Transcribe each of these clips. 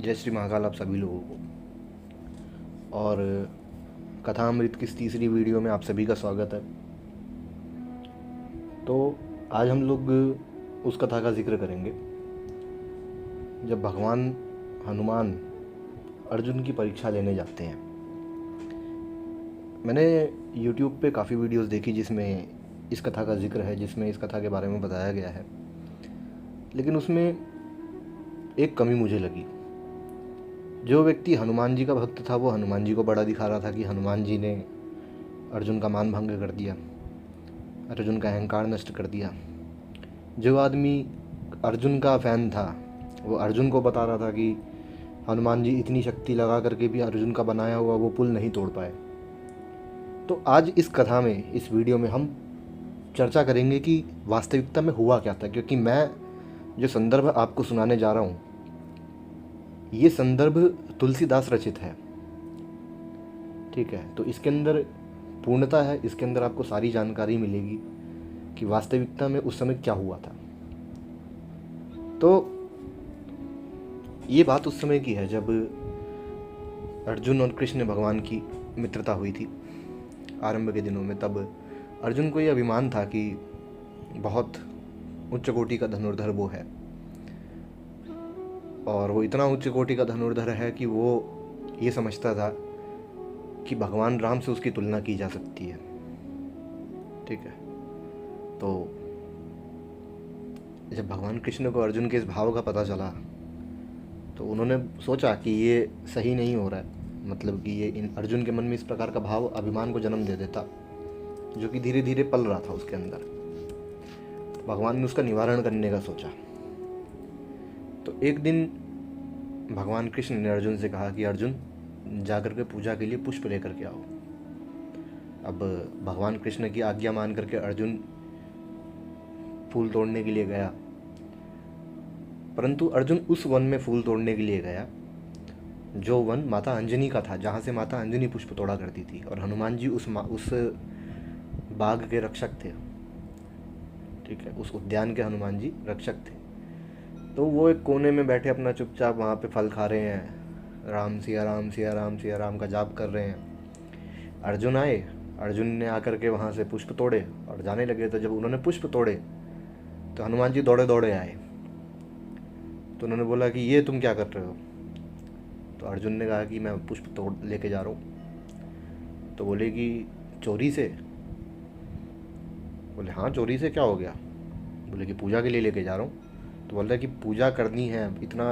जय श्री महाकाल आप सभी लोगों को। और कथामृत की तीसरी वीडियो में आप सभी का स्वागत है। तो आज हम लोग उस कथा का जिक्र करेंगे जब भगवान हनुमान अर्जुन की परीक्षा लेने जाते हैं। मैंने YouTube पे काफ़ी वीडियोस देखी जिसमें इस कथा का जिक्र है, जिसमें इस कथा के बारे में बताया गया है, लेकिन उसमें एक कमी मुझे लगी। जो व्यक्ति हनुमान जी का भक्त था वो हनुमान जी को बड़ा दिखा रहा था कि हनुमान जी ने अर्जुन का मान भंग कर दिया, अर्जुन का अहंकार नष्ट कर दिया। जो आदमी अर्जुन का फ़ैन था वो अर्जुन को बता रहा था कि हनुमान जी इतनी शक्ति लगा करके भी अर्जुन का बनाया हुआ वो पुल नहीं तोड़ पाए। तो आज इस कथा में, इस वीडियो में हम चर्चा करेंगे कि वास्तविकता में हुआ क्या था, क्योंकि मैं जो संदर्भ आपको सुनाने जा रहा हूँ ये संदर्भ तुलसीदास रचित है। ठीक है, तो इसके अंदर पूर्णता है, इसके अंदर आपको सारी जानकारी मिलेगी कि वास्तविकता में उस समय क्या हुआ था। तो ये बात उस समय की है जब अर्जुन और कृष्ण भगवान की मित्रता हुई थी आरंभ के दिनों में। तब अर्जुन को ये अभिमान था कि बहुत उच्च कोटि का धनुर्धर वो है, और वो इतना उच्च कोटि का धनुर्धर है कि वो ये समझता था कि भगवान राम से उसकी तुलना की जा सकती है। ठीक है, तो जब भगवान कृष्ण को अर्जुन के इस भाव का पता चला तो उन्होंने सोचा कि ये सही नहीं हो रहा है, मतलब कि ये अर्जुन के मन में इस प्रकार का भाव अभिमान को जन्म दे देता जो कि धीरे धीरे पल रहा था उसके अंदर। तो भगवान ने उसका निवारण करने का सोचा। तो एक दिन भगवान कृष्ण ने अर्जुन से कहा कि अर्जुन जाकर के पूजा के लिए पुष्प लेकर के आओ। अब भगवान कृष्ण की आज्ञा मान करके अर्जुन फूल तोड़ने के लिए गया, परंतु अर्जुन उस वन में फूल तोड़ने के लिए गया जो वन माता अंजनी का था, जहाँ से माता अंजनी पुष्प तोड़ा करती थी, और हनुमान जी उस बाग के रक्षक थे। ठीक है, उस उद्यान के हनुमान जी रक्षक थे। तो वो एक कोने में बैठे अपना चुपचाप वहाँ पे फल खा रहे हैं, राम सिया राम सिया राम सिया राम का जाप कर रहे हैं। अर्जुन आए, अर्जुन ने आकर के वहाँ से पुष्प तोड़े और जाने लगे। तो जब उन्होंने पुष्प तोड़े तो हनुमान जी दौड़े दौड़े आए। तो उन्होंने बोला कि ये तुम क्या कर रहे हो? तो अर्जुन ने कहा कि मैं पुष्प तोड़ लेके जा रहा हूँ। तो बोले कि चोरी से? बोले हाँ चोरी से, क्या हो गया? बोले कि पूजा के लिए लेके जा रहा हूँ। तो बोल रहा है कि पूजा करनी है, इतना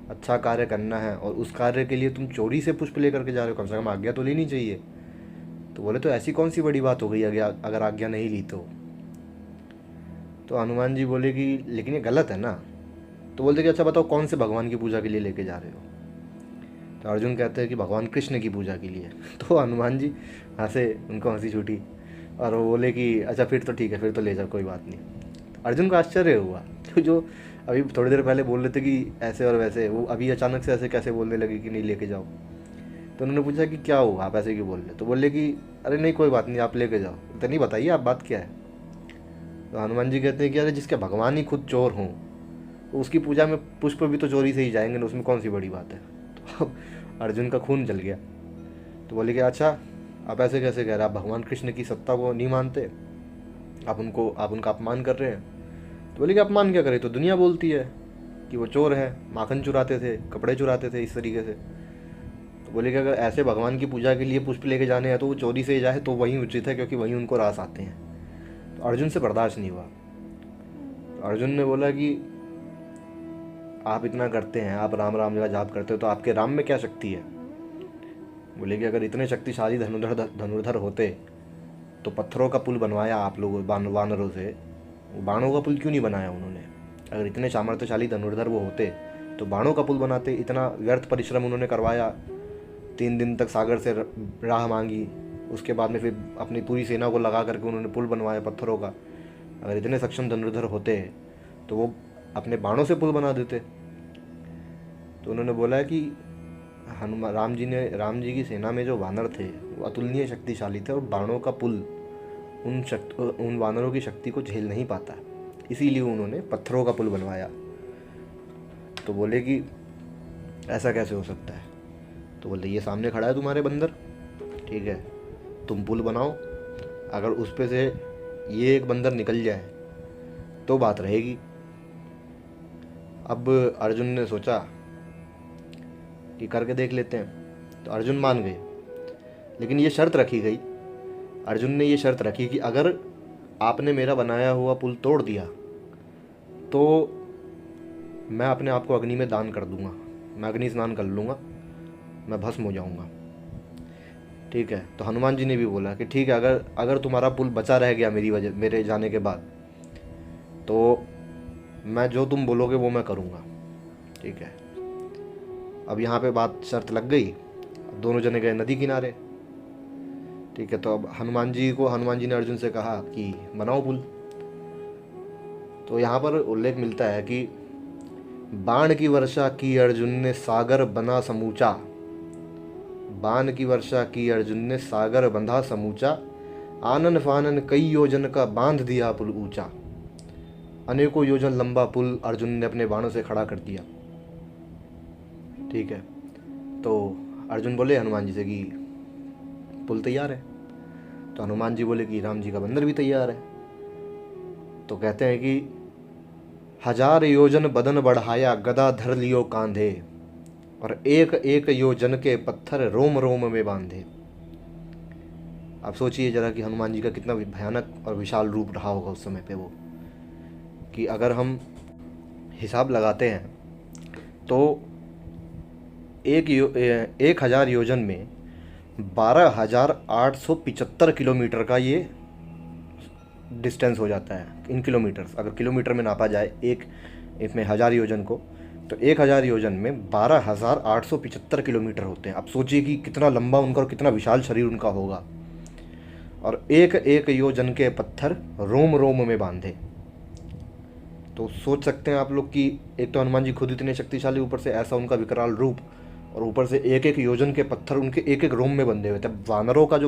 अच्छा कार्य करना है, और उस कार्य के लिए तुम चोरी से पुष्प लेकर के जा रहे हो, कम से कम आज्ञा तो लेनी चाहिए। तो बोले तो ऐसी कौन सी बड़ी बात हो गई अगर आज्ञा नहीं ली तो हनुमान जी बोले कि लेकिन ये गलत है ना। तो बोलते कि अच्छा बताओ कौन से भगवान की पूजा के लिए लेके जा रहे हो? तो अर्जुन कहते हैं कि भगवान कृष्ण की पूजा के लिए। तो हनुमान जी हंसे, उनको हंसी छूटी, और वो बोले कि अच्छा फिर तो ठीक है, फिर तो ले जाओ, कोई बात नहीं। तो अर्जुन को आश्चर्य हुआ, तो जो अभी थोड़ी देर पहले बोल रहे थे कि ऐसे और वैसे, वो अभी अचानक से ऐसे कैसे बोलने लगे कि नहीं लेके जाओ। तो उन्होंने पूछा कि क्या हुआ, आप ऐसे क्यों बोल रहे? तो बोले कि अरे नहीं कोई बात नहीं, आप लेके जाओ। तो नहीं बताइए आप बात क्या है? तो हनुमान जी कहते हैं कि अरे जिसके भगवान ही खुद चोर हों तो उसकी पूजा में पुष्प भी तो चोरी से ही जाएंगे ना, उसमें कौन सी बड़ी बात है? तो अर्जुन का खून जल गया। तो बोले कि अच्छा आप ऐसे कैसे कह रहे हैं, आप भगवान कृष्ण की सत्ता को नहीं मानते, आप उनका अपमान कर रहे हैं। तो बोले कि अपमान क्या करे, तो दुनिया बोलती है कि वो चोर है, माखन चुराते थे, कपड़े चुराते थे, इस तरीके से। तो बोले कि अगर ऐसे भगवान की पूजा के लिए पुष्प लेके जाने हैं तो वो चोरी से ही जाए तो वहीं उचित है, क्योंकि वहीं उनको रास आते हैं। तो अर्जुन से बर्दाश्त नहीं हुआ। तो अर्जुन ने बोला कि आप इतना करते हैं, आप राम राम का जाप करते हो, तो आपके राम में क्या शक्ति है? बोले कि अगर इतने शक्तिशाली धनुर्धर होते तो पत्थरों का पुल बनवाया आप लोगों वानरों से, वो बाणों का पुल क्यों नहीं बनाया उन्होंने? अगर इतने सामर्थ्यशाली धनुर्धर वो होते तो बाणों का पुल बनाते। इतना व्यर्थ परिश्रम उन्होंने करवाया, 3 दिन तक सागर से राह मांगी, उसके बाद में फिर अपनी पूरी सेना को लगा करके उन्होंने पुल बनवाया पत्थरों का। अगर इतने सक्षम धनुर्धर होते तो वो अपने बाणों से पुल बना देते। तो उन्होंने बोला कि हनुमान राम जी की सेना में जो वानर थे वो अतुलनीय शक्तिशाली थे, और बाणों का पुल उन वानरों की शक्ति को झेल नहीं पाता, इसीलिए उन्होंने पत्थरों का पुल बनवाया। तो बोले कि ऐसा कैसे हो सकता है? तो बोलते ये सामने खड़ा है तुम्हारे बंदर, ठीक है, तुम पुल बनाओ, अगर उस पे से ये एक बंदर निकल जाए तो बात रहेगी। अब अर्जुन ने सोचा कि करके देख लेते हैं, तो अर्जुन मान गए। लेकिन ये शर्त रखी गई, अर्जुन ने ये शर्त रखी कि अगर आपने मेरा बनाया हुआ पुल तोड़ दिया तो मैं अपने आप को अग्नि में दान कर दूंगा, मैं अग्नि स्नान कर लूँगा, मैं भस्म हो जाऊंगा। ठीक है, तो हनुमान जी ने भी बोला कि ठीक है, अगर अगर तुम्हारा पुल बचा रह गया मेरे जाने के बाद, तो मैं जो तुम बोलोगे वो मैं करूँगा। ठीक है, अब यहाँ पे बात शर्त लग गई। अब दोनों जने गए नदी किनारे। ठीक है, तो अब हनुमान जी ने अर्जुन से कहा कि बनाओ पुल। तो यहाँ पर उल्लेख मिलता है कि बाण की वर्षा की अर्जुन ने सागर बना समूचा, बाण की वर्षा की अर्जुन ने सागर बंधा समूचा, आनन फानन कई योजन का बांध दिया पुल ऊंचा। अनेकों योजन लंबा पुल अर्जुन ने अपने बाणों से खड़ा कर दिया। ठीक है, तो अर्जुन बोले हनुमान जी से कि पुल तैयार है। तो हनुमान जी बोले कि राम जी का बंदर भी तैयार है। तो कहते हैं कि 1000 योजन बदन बढ़ाया, गदा धर लियो कांधे, और एक एक योजन के पत्थर रोम रोम में बांधे। आप सोचिए जरा कि हनुमान जी का कितना भयानक और विशाल रूप रहा होगा उस समय पे वो, कि अगर हम हिसाब लगाते हैं तो 1000 योजन में 12,875 किलोमीटर का ये डिस्टेंस हो जाता है इन किलोमीटर्स। अगर किलोमीटर में नापा जाए एक इसमें 1000 योजन को, तो 1000 योजन में 12,875 किलोमीटर होते हैं। अब सोचिए कि कितना लंबा उनका और कितना विशाल शरीर उनका होगा। और एक एक योजन के पत्थर रोम रोम में बांधे। तो सोच सकते हैं आप लोग कि एक तो हनुमान जी खुद इतने शक्तिशाली, ऊपर से ऐसा उनका विकराल रूप, और ऊपर से एक एक योजन के पत्थर उनके एक एक रोम में बंधे हुए थे। वानरों के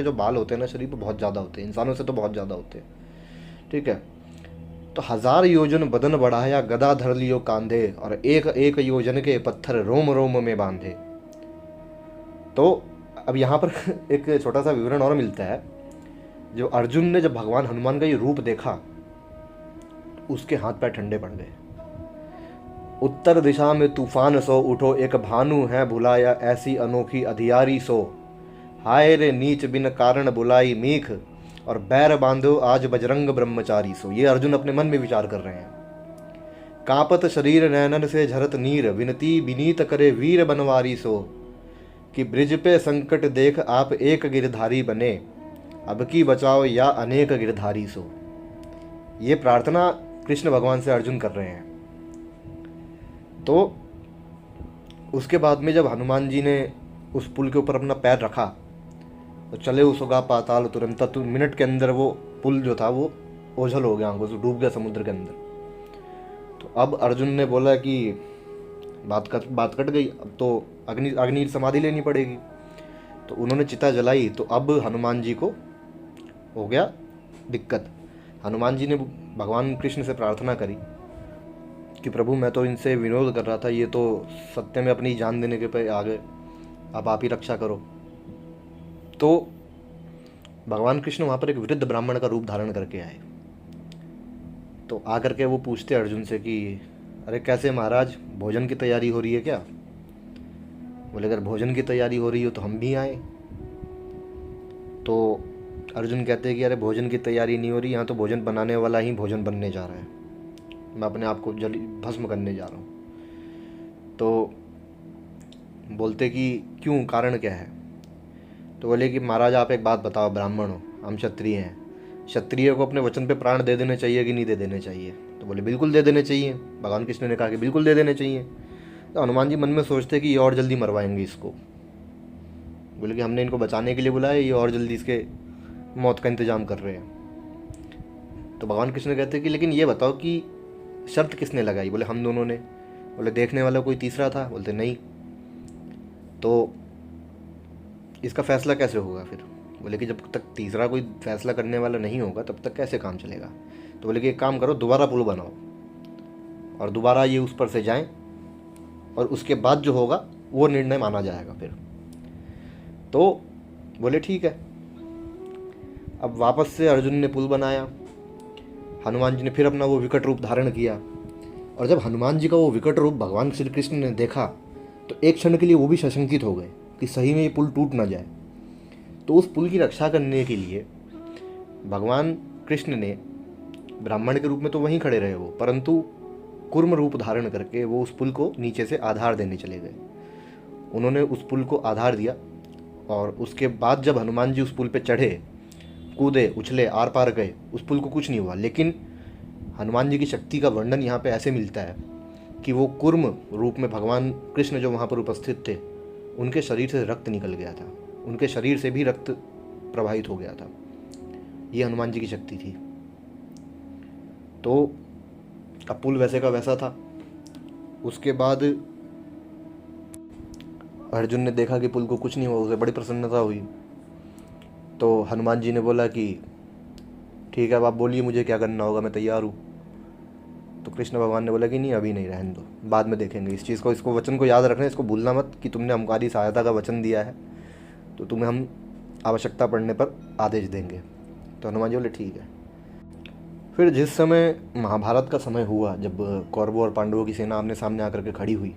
जो बाल होते हैं ना शरीर पर, बहुत ज़्यादा होते हैं, इंसानों से तो बहुत ज़्यादा होते हैं। ठीक है, तो 1000 योजन बदन बढ़ाया, गदा धर लियो कांधे, और एक एक योजन के पत्थर रोम रोम में बांधे। तो अब यहाँ पर एक छोटा सा विवरण और मिलता है। जो अर्जुन ने जब भगवान हनुमान का ये रूप देखा, उसके हाथ पैर ठंडे पड़ गए। उत्तर दिशा में तूफान सो उठो, एक भानु है भुलाया, ऐसी अनोखी अधियारी सो, हाय रे नीच बिन कारण बुलाई मीख, और बैर बांधो आज बजरंग ब्रह्मचारी सो। ये अर्जुन अपने मन में विचार कर रहे हैं। कांपत शरीर नैनन से झरत नीर, विनती विनीत करे वीर बनवारी सो, कि ब्रिज पे संकट देख आप एक गिरधारी बने, अब की बचाओ या अनेक गिरधारी सो। ये प्रार्थना कृष्ण भगवान से अर्जुन कर रहे हैं। तो उसके बाद में जब हनुमान जी ने उस पुल के ऊपर अपना पैर रखा, तो चले उसगा पाताल तुरंत, तो मिनट के अंदर वो पुल जो था वो ओझल हो गया, आंखों से डूब गया समुद्र के अंदर। तो अब अर्जुन ने बोला कि बात कट गई, अब तो अग्नि समाधि लेनी पड़ेगी। तो उन्होंने चिता जलाई। तो अब हनुमान जी को हो गया दिक्कत। हनुमान जी ने भगवान कृष्ण से प्रार्थना करी कि प्रभु मैं तो इनसे विरोध कर रहा था, ये तो सत्य में अपनी जान देने के पे आ गए, अब आप ही रक्षा करो। तो भगवान कृष्ण वहाँ पर एक वृद्ध ब्राह्मण का रूप धारण करके आए। तो आकर के वो पूछते अर्जुन से कि अरे कैसे महाराज, भोजन की तैयारी हो रही है क्या? बोले अगर भोजन की तैयारी हो रही हो तो हम भी आए। तो अर्जुन कहते हैं कि अरे भोजन की तैयारी नहीं हो रही, यहाँ तो भोजन बनाने वाला ही भोजन बनने जा रहा है, मैं अपने आप को जल भस्म करने जा रहा हूँ। तो बोलते कि क्यों, कारण क्या है? तो बोले कि महाराज आप एक बात बताओ, ब्राह्मण हो, हम क्षत्रिय हैं, क्षत्रिय को अपने वचन पे प्राण दे देने चाहिए कि नहीं दे देने चाहिए? तो बोले बिल्कुल दे देने चाहिए। भगवान कृष्ण ने कहा कि बिल्कुल दे देने चाहिए। तो हनुमान जी मन में सोचते कि ये और जल्दी मरवाएंगे इसको। बोले कि हमने इनको बचाने के लिए बुलाया, ये और जल्दी इसके मौत का इंतजाम कर रहे हैं। तो भगवान कृष्ण कहते कि लेकिन ये बताओ कि शर्त किसने लगाई? बोले हम दोनों ने। बोले देखने वाला कोई तीसरा था? बोलते नहीं। तो इसका फैसला कैसे होगा फिर? बोले कि जब तक तीसरा कोई फैसला करने वाला नहीं होगा तब तक कैसे काम चलेगा? तो बोले कि एक काम करो, दोबारा पुल बनाओ और दोबारा ये उस पर से जाएं और उसके बाद जो होगा वो निर्णय माना जाएगा फिर। तो बोले ठीक है। अब वापस से अर्जुन ने पुल बनाया, हनुमान जी ने फिर अपना वो विकट रूप धारण किया, और जब हनुमान जी का वो विकट रूप भगवान श्री कृष्ण ने देखा तो एक क्षण के लिए वो भी सशंकित हो गए कि सही में ये पुल टूट ना जाए। तो उस पुल की रक्षा करने के लिए भगवान कृष्ण ने, ब्राह्मण के रूप में तो वहीं खड़े रहे वो, परंतु कूर्म रूप धारण करके वो उस पुल को नीचे से आधार देने चले गए। उन्होंने उस पुल को आधार दिया, और उसके बाद जब हनुमान जी उस पुल पे चढ़े, कूदे, उछले, आर पार गए, उस पुल को कुछ नहीं हुआ। लेकिन हनुमान जी की शक्ति का वर्णन यहाँ पे ऐसे मिलता है कि वो कूर्म रूप में भगवान कृष्ण जो वहाँ पर उपस्थित थे, उनके शरीर से रक्त निकल गया था, उनके शरीर से भी रक्त प्रवाहित हो गया था। ये हनुमान जी की शक्ति थी। तो अब पुल वैसे का वैसा था। उसके बाद अर्जुन ने देखा कि पुल को कुछ नहीं हुआ, उसे बड़ी प्रसन्नता हुई। तो हनुमान जी ने बोला कि ठीक है, अब आप बोलिए मुझे क्या करना होगा, मैं तैयार हूँ। तो कृष्ण भगवान ने बोला कि नहीं, अभी नहीं, रहने दो, बाद में देखेंगे इस चीज़ को, इसको वचन को याद रखना, इसको भूलना मत कि तुमने हमारी सहायता का वचन दिया है, तो तुम्हें हम आवश्यकता पड़ने पर आदेश देंगे। तो हनुमान जी बोले ठीक है। फिर जिस समय महाभारत का समय हुआ, जब कौरवों और पांडवों की सेना आमने सामने आकर के खड़ी हुई,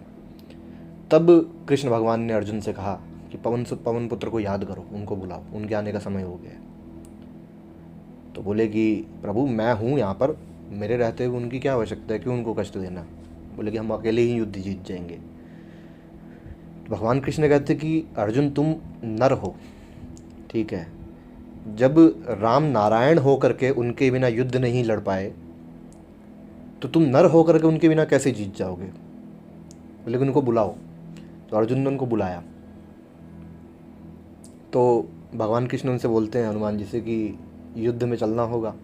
तब कृष्ण भगवान ने अर्जुन से कहा कि पवन पुत्र को याद करो, उनको बुलाओ, उनके आने का समय हो गया है। तो बोले कि प्रभु मैं हूँ यहाँ पर, मेरे रहते हुए उनकी क्या आवश्यकता है, क्यों उनको कष्ट देना। बोले कि हम अकेले ही युद्ध जीत जाएंगे। तो भगवान कृष्ण कहते कि अर्जुन तुम नर हो, ठीक है, जब राम नारायण हो करके उनके बिना युद्ध नहीं लड़ पाए, तो तुम नर हो करके उनके बिना कैसे जीत जाओगे। बोले कि उनको बुलाओ। तो अर्जुन ने उनको बुलाया। तो भगवान कृष्ण उनसे बोलते हैं हनुमान जी से कि युद्ध में चलना होगा।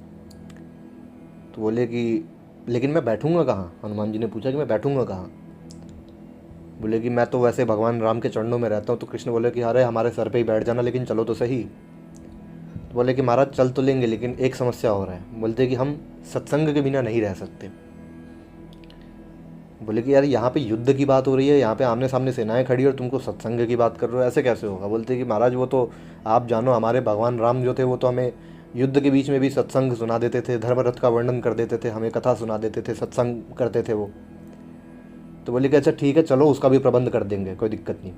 तो बोले कि लेकिन मैं बैठूंगा कहाँ। हनुमान जी ने पूछा कि मैं बैठूंगा कहाँ। बोले कि मैं तो वैसे भगवान राम के चरणों में रहता हूँ। तो कृष्ण बोले कि अरे हमारे सर पे ही बैठ जाना, लेकिन चलो तो सही। तो बोले कि महाराज चल तो लेंगे, लेकिन एक समस्या हो रहा है। बोलते कि हम सत्संग के बिना नहीं रह सकते। बोले कि यार यहाँ पे युद्ध की बात हो रही है, यहाँ पे आमने सामने सेनाएं खड़ी और तुमको सत्संग की बात कर रहे हो, ऐसे कैसे होगा। बोलते कि महाराज वो तो आप जानो, हमारे भगवान राम जो थे वो तो हमें युद्ध के बीच में भी सत्संग सुना देते थे, धर्मरथ का वर्णन कर देते थे, हमें कथा सुना देते थे, सत्संग करते थे वो। तो बोले कि अच्छा ठीक है, चलो उसका भी प्रबंध कर देंगे, कोई दिक्कत नहीं।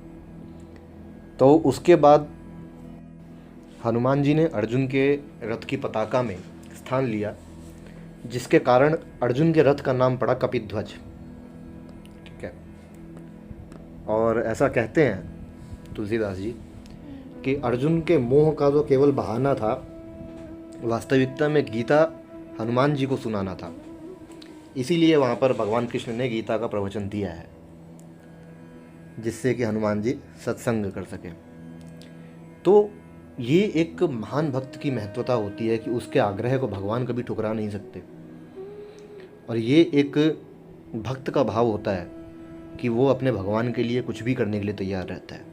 तो उसके बाद हनुमान जी ने अर्जुन के रथ की पताका में स्थान लिया, जिसके कारण अर्जुन के रथ का नाम पड़ा कपिध्वज। ठीक है। और ऐसा कहते हैं तुलसीदास जी कि अर्जुन के मोह का जो केवल बहाना था, वास्तविकता में गीता हनुमान जी को सुनाना था। इसीलिए वहाँ पर भगवान कृष्ण ने गीता का प्रवचन दिया है, जिससे कि हनुमान जी सत्संग कर सकें। तो ये एक महान भक्त की महत्वता होती है कि उसके आग्रह को भगवान कभी ठुकरा नहीं सकते। और ये एक भक्त का भाव होता है कि वो अपने भगवान के लिए कुछ भी करने के लिए तैयार रहता है।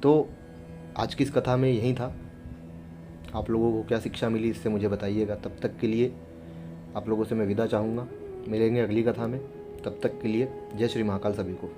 तो आज की इस कथा में यही था। आप लोगों को क्या शिक्षा मिली इससे मुझे बताइएगा। तब तक के लिए आप लोगों से मैं विदा चाहूँगा। मिलेंगे अगली कथा में। तब तक के लिए जय श्री महाकाल सभी को।